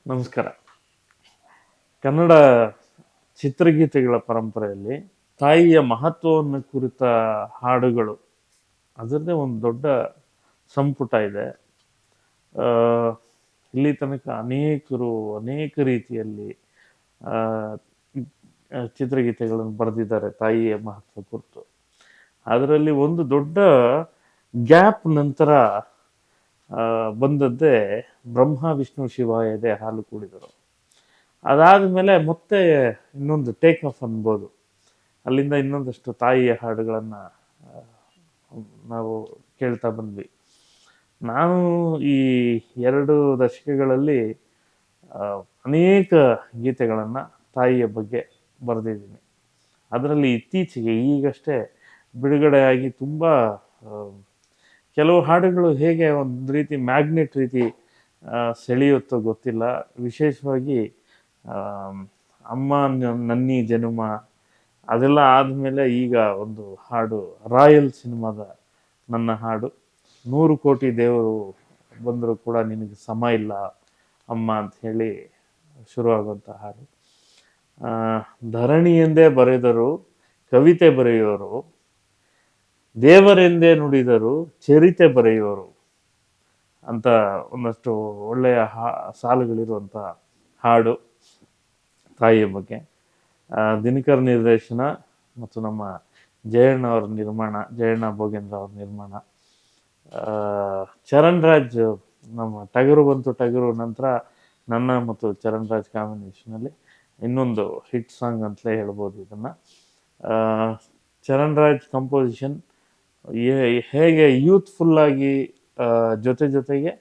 ನಮಸ್ಕಾರ. ಕನ್ನಡ ಚಿತ್ರಗೀತೆಗಳ ಪರಂಪರೆಯಲ್ಲಿ ತಾಯಿಯ ಮಹತ್ವವನ್ನು ಕುರಿತ ಹಾಡುಗಳು ಅದರದ್ದೇ ಒಂದು ದೊಡ್ಡ ಸಂಪುಟ ಇದೆ. ಆ, ಇಲ್ಲಿ ತನಕ ಅನೇಕರು ಅನೇಕ ರೀತಿಯಲ್ಲಿ ಆ, ಚಿತ್ರಗೀತೆಗಳನ್ನು ಬರೆದಿದ್ದಾರೆ ತಾಯಿಯ ಮಹತ್ವ ಕುರಿತು. ಅದರಲ್ಲಿ ಒಂದು ದೊಡ್ಡ ಗ್ಯಾಪ್ ನಂತರ ಬಂದದ್ದೇ ಬ್ರಹ್ಮ ವಿಷ್ಣು ಶಿವ ಎದೆ ಹಾಲು ಕುಡಿದರು. ಅದಾದಮೇಲೆ ಮತ್ತೆ ಇನ್ನೊಂದು ಟೇಕ್ ಆಫ್ ಅನ್ಬೋದು. ಅಲ್ಲಿಂದ ಇನ್ನೊಂದಷ್ಟು ತಾಯಿಯ ಹಾಡುಗಳನ್ನು ನಾವು ಕೇಳ್ತಾ ಬಂದ್ವಿ. ನಾನು ಈ 2 ದಶಕಗಳಲ್ಲಿ ಅನೇಕ ಗೀತೆಗಳನ್ನು ತಾಯಿಯ ಬಗ್ಗೆ ಬರೆದಿದ್ದೀನಿ. ಅದರಲ್ಲಿ ಇತ್ತೀಚೆಗೆ ಈಗಷ್ಟೇ ಬಿಡುಗಡೆಯಾಗಿ ತುಂಬ ಕೆಲವು ಹಾಡುಗಳು ಹೇಗೆ ಒಂದು ರೀತಿ ಮ್ಯಾಗ್ನೆಟ್ ರೀತಿ ಸೆಳೆಯುತ್ತೋ ಗೊತ್ತಿಲ್ಲ. ವಿಶೇಷವಾಗಿ ಅಮ್ಮ ನನ್ನಿ ಜನುಮ ಅದೆಲ್ಲ ಆದಮೇಲೆ ಈಗ ಒಂದು ಹಾಡು ರಾಯಲ್ ಸಿನಿಮಾದ ನನ್ನ ಹಾಡು 100 ಕೋಟಿ ದೇವರು ಬಂದರೂ ಕೂಡ ನಿನಗೆ ಸಮ ಇಲ್ಲ ಅಮ್ಮ ಅಂತ ಹೇಳಿ ಶುರುವಾಗುವಂಥ ಹಾಡು. ಧರಣಿ ಎಂದೇ ಬರೆದರು ಕವಿತೆ ಬರೆಯೋರು, ದೇವರೆಂದೇ ನುಡಿದರು ಚರಿತೆ ಬರೆಯೋರು ಅಂತ ಒಂದಷ್ಟು ಒಳ್ಳೆಯ ಸಾಲುಗಳಿರುವಂಥ ಹಾಡು ತಾಯಿಯ ಬಗ್ಗೆ. ದಿನಕರ್ ನಿರ್ದೇಶನ ಮತ್ತು ನಮ್ಮ ಜಯಣ್ಣ ಅವರ ನಿರ್ಮಾಣ, ಜಯಣ್ಣ ಭೋಗೇಂದ್ರ ಅವ್ರ ನಿರ್ಮಾಣ. ಚರಣ್ ರಾಜ್ ನಮ್ಮ ಟಗರು ಬಂತು ಟಗರು ನಂತರ ನನ್ನ ಮತ್ತು ಚರಣ್ ರಾಜ್ ಕಾಂಬಿನೇಷನಲ್ಲಿ ಇನ್ನೊಂದು ಹಿಟ್ ಸಾಂಗ್ ಅಂತಲೇ ಹೇಳ್ಬೋದು ಇದನ್ನು. ಚರಣ್ ರಾಜ್ ಕಂಪೋಸಿಷನ್ ಹೇಗೆ ಯೂತ್ಫುಲ್ಲಾಗಿ ಜೊತೆಗೆ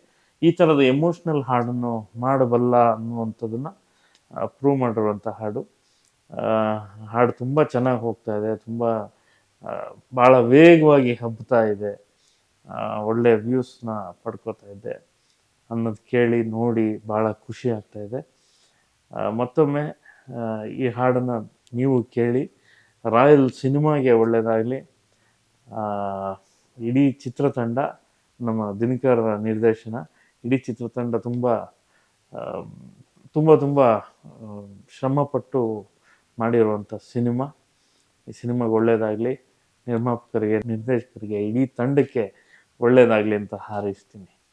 ಈ ಥರದ ಎಮೋಷ್ನಲ್ ಹಾಡನ್ನು ಮಾಡಬಲ್ಲ ಅನ್ನುವಂಥದ್ದನ್ನು ಪ್ರೂವ್ ಮಾಡಿರುವಂಥ ಹಾಡು. ಹಾಡು ತುಂಬ ಚೆನ್ನಾಗಿ ಹೋಗ್ತಾ ಇದೆ, ತುಂಬ ಭಾಳ ವೇಗವಾಗಿ ಹಬ್ಬುತ್ತಾ ಇದೆ, ಒಳ್ಳೆ ವ್ಯೂಸ್ನ ಪಡ್ಕೋತಾ ಇದೆ ಅನ್ನೋದು ಕೇಳಿ ನೋಡಿ ಭಾಳ ಖುಷಿ ಆಗ್ತಾ ಇದೆ. ಮತ್ತೊಮ್ಮೆ ಈ ಹಾಡನ್ನು ನೀವು ಕೇಳಿ, ರಾಯಲ್ ಸಿನಿಮಾಗೆ ಒಳ್ಳೆಯದಾಗಲಿ. ಇಡೀ ಚಿತ್ರತಂಡ, ನಮ್ಮ ದಿನಕರ್ ನಿರ್ದೇಶನ, ಇಡೀ ಚಿತ್ರತಂಡ ತುಂಬ ತುಂಬ ತುಂಬ ಶ್ರಮಪಟ್ಟು ಮಾಡಿರುವಂಥ ಸಿನಿಮಾ. ಈ ಸಿನಿಮಾಗೆ ಒಳ್ಳೆಯದಾಗಲಿ, ನಿರ್ಮಾಪಕರಿಗೆ, ನಿರ್ದೇಶಕರಿಗೆ, ಇಡೀ ತಂಡಕ್ಕೆ ಒಳ್ಳೆಯದಾಗಲಿ ಅಂತ ಹಾರೈಸ್ತೀನಿ.